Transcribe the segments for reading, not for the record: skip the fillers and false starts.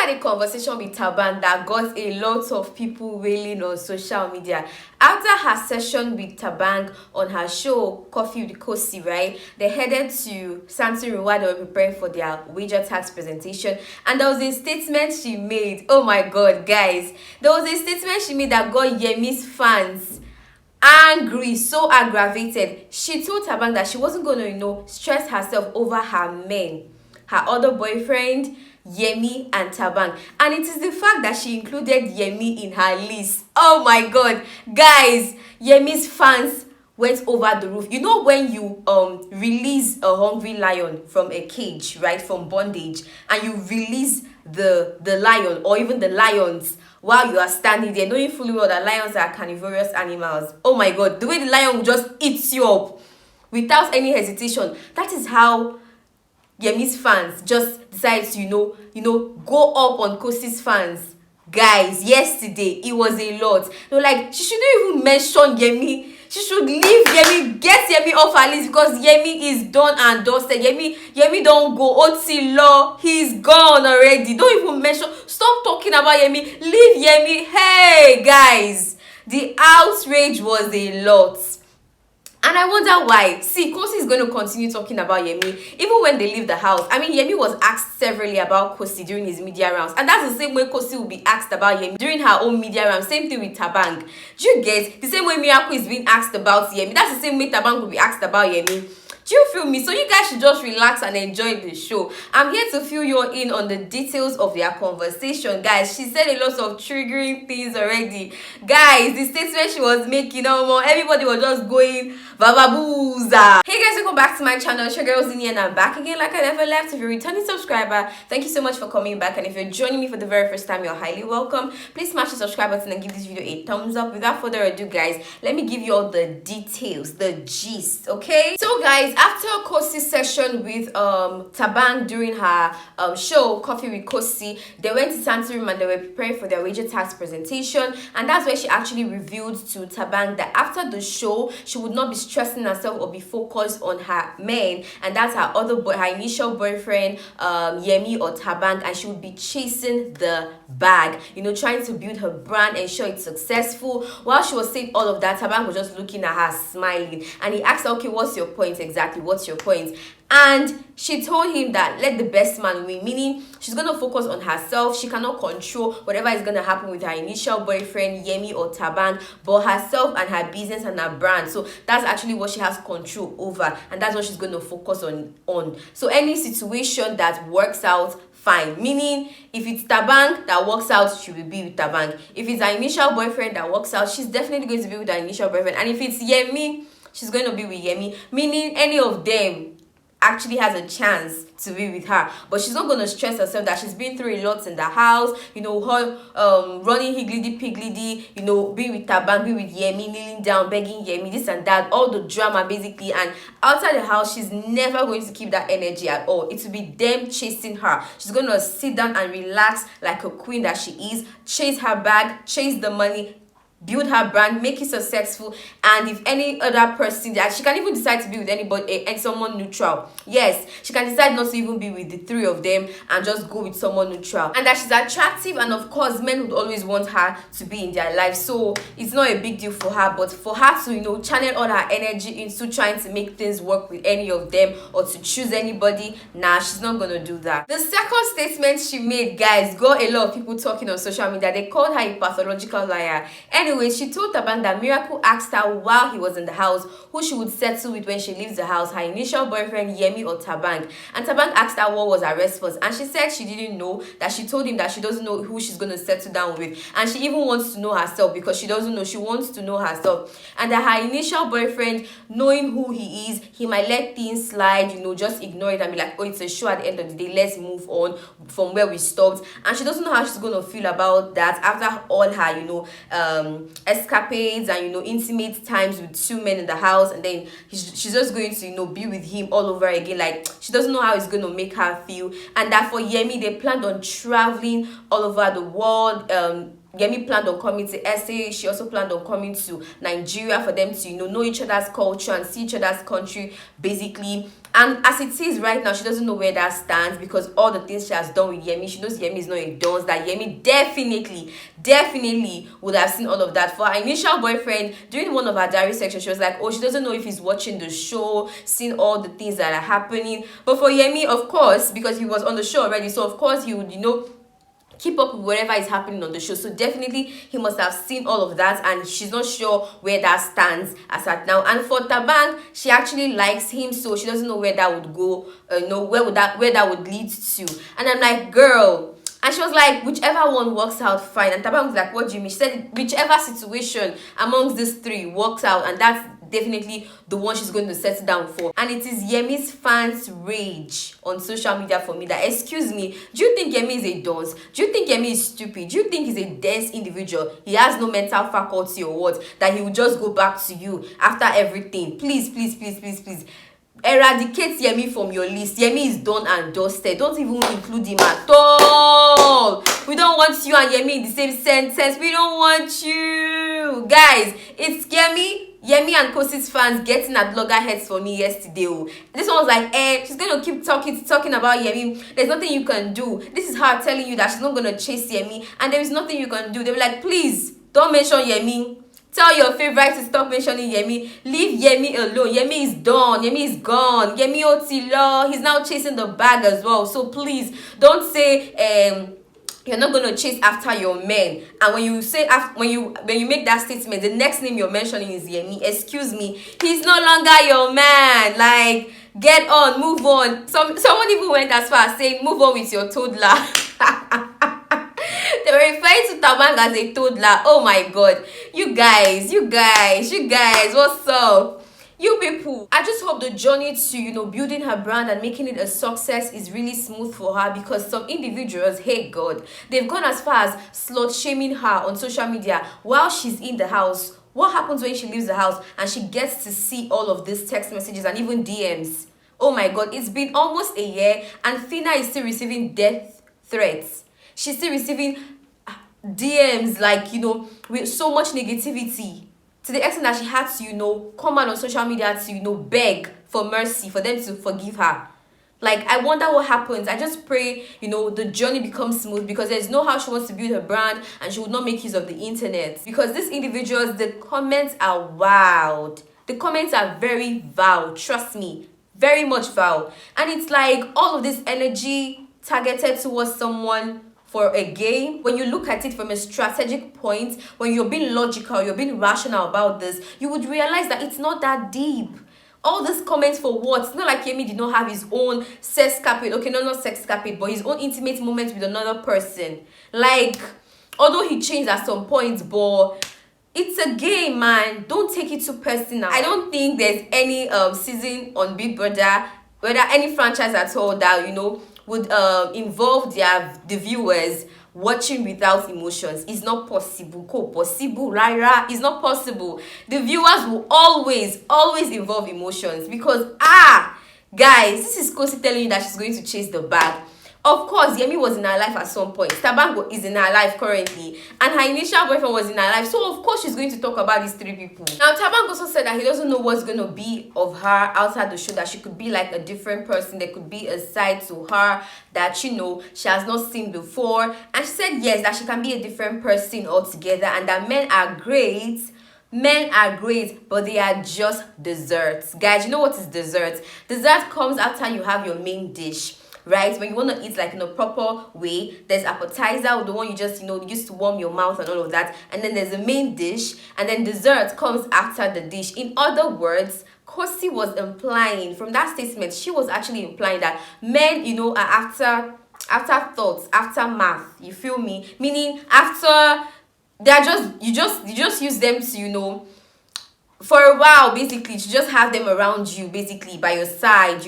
had a conversation with Taban that got a lot of people wailing on social media. After her session with Taban on her show, Coffee with Khosi, right? They headed to Samsung while they were preparing for their wager tax presentation. And there was a statement she made. Oh my God, guys. There was a statement she made that got Yemi'S fans angry, so aggravated. She told Taban that she wasn't going to, stress herself over her men, her other boyfriend, Yemi and Taban. And it is the fact that she included Yemi in her list. Oh my God, guys, Yemi'S fans went over the roof. You know when you release a hungry lion from a cage, right, from bondage, and you release the lion or even the lions while you are standing there, knowing fully well that lions are carnivorous animals. Oh my God, the way the lion will just eat you up without any hesitation. That is how Yemi'S fans just decided to, go up on Khosi's fans. Guys, yesterday, it was a lot. They were like, she shouldn't even mention Yemi. She should leave Yemi, get Yemi off her list because Yemi is done and dusted. Yemi don't go. Oti law, he's gone already. Don't even mention. Stop talking about Yemi. Leave Yemi. Hey, guys, the outrage was a lot. And I wonder why. See, Khosi is going to continue talking about Yemi even when they leave the house. I mean, Yemi was asked severally about Khosi during his media rounds. And that's the same way Khosi will be asked about Yemi during her own media rounds. Same thing with Tabang. Do you get? The same way Miracle is being asked about Yemi, that's the same way Tabang will be asked about Yemi. Do you feel me? So you guys should just relax and enjoy the show. I'm here to fill you in on the details of their conversation, guys. She said a lot of triggering things already. Guys, the statement she was making, everybody was just going bababooza. Hey guys, welcome back to my channel. It's your girl Zinny and I'm back again like I never left. If you're a returning subscriber, thank you so much for coming back. And if you're joining me for the very first time, you're highly welcome. Please smash the subscribe button and give this video a thumbs up. Without further ado, guys, let me give you all the details, the gist, okay? So guys, after Khosi's session with Taban during her show Coffee with Khosi, they went to Santi room and they were preparing for their wager tax presentation. And that's where she actually revealed to Taban that after the show, she would not be stressing herself or be focused on her men, and that's her her initial boyfriend, Yemi or Taban, and she would be chasing the bag, trying to build her brand, ensure it's successful. While she was saying all of that, Taban was just looking at her, smiling, and he asked her, okay, what's your point exactly? What's your point? And she told him that let the best man win, meaning she's going to focus on herself. She cannot control whatever is going to happen with her initial boyfriend, Yemi or Taban, but herself and her business and her brand. So that's actually what she has control over, and that's what she's going to focus on. So any situation that works out, fine. Meaning, if it's Taban that works out, she will be with Taban. If it's her initial boyfriend that works out, she's definitely going to be with her initial boyfriend. And if it's Yemi, she's going to be with Yemi. Meaning, any of them actually has a chance to be with her, but she's not going to stress herself that she's been through a lot in the house, her running higgledy-piggledy, be with Taban, be with Yemi, kneeling down, begging Yemi, this and that, all the drama basically. And outside the house, she's never going to keep that energy at all. It will be them chasing her. She's going to sit down and relax like a queen that she is, chase her bag, chase the money, build her brand, make it successful. And if any other person that she can even decide to be with anybody and someone neutral, yes, she can decide not to even be with the three of them and just go with someone neutral, and that she's attractive, and of course men would always want her to be in their life, so it's not a big deal for her. But for her to channel all her energy into trying to make things work with any of them or to choose anybody, nah, she's not gonna do that. The second statement she made, guys, got a lot of people talking on social media. They called her a pathological liar. Anyway, she told Taban that Miracle asked her while he was in the house who she would settle with when she leaves the house, her initial boyfriend Yemi or Taban. And Taban asked her what was her response, and she said she didn't know, that she told him that she doesn't know who she's going to settle down with, and she even wants to know herself because she doesn't know. She wants to know herself, and that her initial boyfriend, knowing who he is, he might let things slide, just ignore it and be like, oh, it's a show at the end of the day, let's move on from where we stopped. And she doesn't know how she's going to feel about that after all her escapades and intimate times with two men in the house, and then she's just going to be with him all over again. Like, she doesn't know how it's going to make her feel. And that for Yemi, they planned on traveling all over the world, Yemi planned on coming to SA. She also planned on coming to Nigeria for them to, know each other's culture and see each other's country, basically. And as it is right now, she doesn't know where that stands because all the things she has done with Yemi, she knows Yemi is not a dance, that Yemi definitely would have seen all of that. For her initial boyfriend, during one of her diary sections, she was like, oh, she doesn't know if he's watching the show, seeing all the things that are happening. But for Yemi, of course, because he was on the show already, so of course he would, keep up with whatever is happening on the show. So definitely he must have seen all of that, and she's not sure where that stands as at now. And for Tabang, she actually likes him, so she doesn't know where that would go, where that would lead to. And I'm like, girl. And she was like, whichever one works out, fine. And Tabang was like, what do you mean? She said, whichever situation amongst these three works out, and that's definitely the one she's going to settle down for. And it is Yemi's fans' rage on social media for me that, excuse me, do you think Yemi is a dunce? Do you think Yemi is stupid? Do you think he's a dense individual? He has no mental faculty or what? That he will just go back to you after everything? Please, eradicate Yemi from your list. Yemi is done and dusted. Don't even include him at all. We don't want you and Yemi in the same sentence. We don't want you. Guys, it's Yemi and Khosi's fans getting at loggerheads for me yesterday. This one was like, she's gonna keep talking about Yemi. There's nothing you can do. This is her telling you that she's not gonna chase Yemi, and there is nothing you can do. They were like, please don't mention Yemi. Tell your favorite to stop mentioning Yemi. Leave Yemi alone. Yemi is done. Yemi is gone. Yemi Otilo, he's now chasing the bag as well. So please don't say you're not gonna chase after your men. And when you say when you make that statement, the next name you're mentioning is Yemi. Excuse me, he's no longer your man. Like, get on, move on. Someone even went as far as saying, move on with your toddler. They were referring to Tabang as a toddler. Oh my god. You guys, what's up? You people. I just hope the journey to, building her brand and making it a success is really smooth for her, because some individuals, hey God, they've gone as far as slut shaming her on social media while she's in the house. What happens when she leaves the house and she gets to see all of these text messages and even DMs? Oh my god, it's been almost a year and Fina is still receiving death threats. She's still receiving DMs, like, with so much negativity, to the extent that she had to, come out on social media to, beg for mercy, for them to forgive her. Like, I wonder what happens. I just pray, the journey becomes smooth, because there's no how she wants to build her brand and she would not make use of the internet. Because these individuals, the comments are wild. The comments are very vile, trust me, very much vile. And it's like all of this energy targeted towards someone for a game. When you look at it from a strategic point, when you're being logical, you're being rational about this, you would realize that it's not that deep. All these comments for what? It's not like Yemi did not have his own sexcapade. Okay, no, not sexcapade, but his own intimate moment with another person. Like, although he changed at some points, but it's a game, man. Don't take it too personal. I don't think there's any season on Big Brother, whether any franchise at all, that would involve the viewers watching without emotions. It's not possible. Possible, Rara. It's not possible. The viewers will always involve emotions, because guys, this is Khosi telling you that she's going to chase the bag. Of course, Yemi was in her life at some point. Tabang is in her life currently. And her initial boyfriend was in her life. So, of course, she's going to talk about these three people. Now, Tabang also said that he doesn't know what's going to be of her outside the show. That she could be like a different person. There could be a side to her that, she has not seen before. And she said, yes, that she can be a different person altogether. And that men are great. Men are great, but they are just desserts. Guys, you know what is dessert? Dessert comes after you have your main dish. Right, when you want to eat like in a proper way, there's appetizer, the one you just used to warm your mouth and all of that, and then there's a main dish, and then dessert comes after the dish. In other words, Khosi was implying from that statement, she was actually implying that men, are after thoughts, after math. You feel me? Meaning after they're you just use them to for a while, basically, to just have them around you, basically by your side,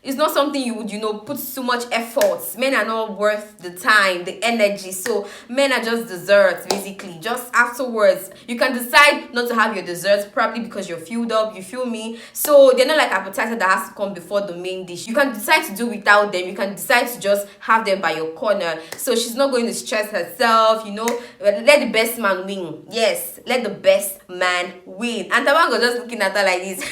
it's not something you would, put so much effort. Men are not worth the time, the energy. So men are just desserts, basically. Just afterwards, you can decide not to have your desserts, probably because you're filled up, you feel me? So they're not like appetizer that has to come before the main dish. You can decide to do without them. You can decide to just have them by your corner. So she's not going to stress herself, let the best man win. Yes, let the best man win. And Tabang was just looking at her like this.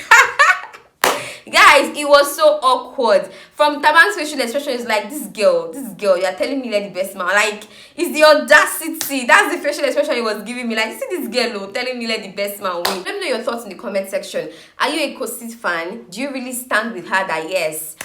Guys, it was so awkward. From Tabang's facial expression, it's like, this girl, you're telling me let the best man. Like, it's the audacity. That's the facial expression he was giving me. Like, see this girl telling me let the best man win. Let me know your thoughts in the comment section. Are you a Khosi fan? Do you really stand with her that yes,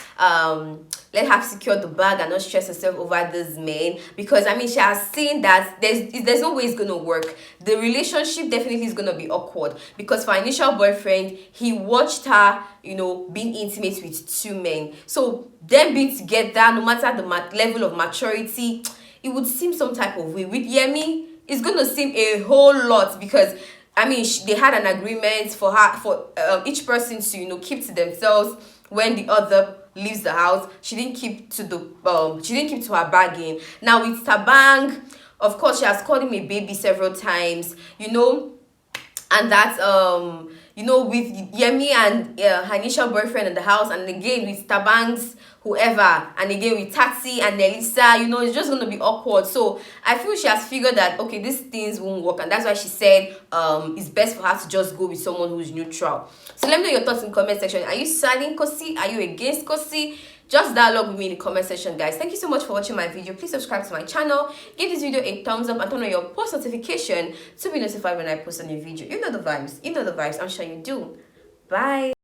let her secure the bag and not stress herself over this man? Because I mean, she has seen that there's no way it's gonna work. The relationship definitely is gonna be awkward, because for her initial boyfriend, he watched her being intimate with two men. So them being together, no matter the level of maturity, it would seem some type of way. With Yemi, it's gonna seem a whole lot, because I mean, they had an agreement for each person to keep to themselves when the other leaves the house. She didn't keep to her bargain. Now with Tabang, of course, she has called him a baby several times, and that with Yemi and her initial boyfriend in the house, and again with Tabang's whoever, and again with Tati and Elisa, it's just gonna be awkward. So I feel she has figured that okay, these things won't work, and that's why she said it's best for her to just go with someone who's neutral. So let me know your thoughts in the comment section. Are you siding Khosi? Are you against Khosi? Just dialogue with me in the comment section, guys. Thank you so much for watching my video. Please subscribe to my channel, give this video a thumbs up, and turn on your post notification to be notified when I post a new video. You know the vibes, I'm sure you do. Bye.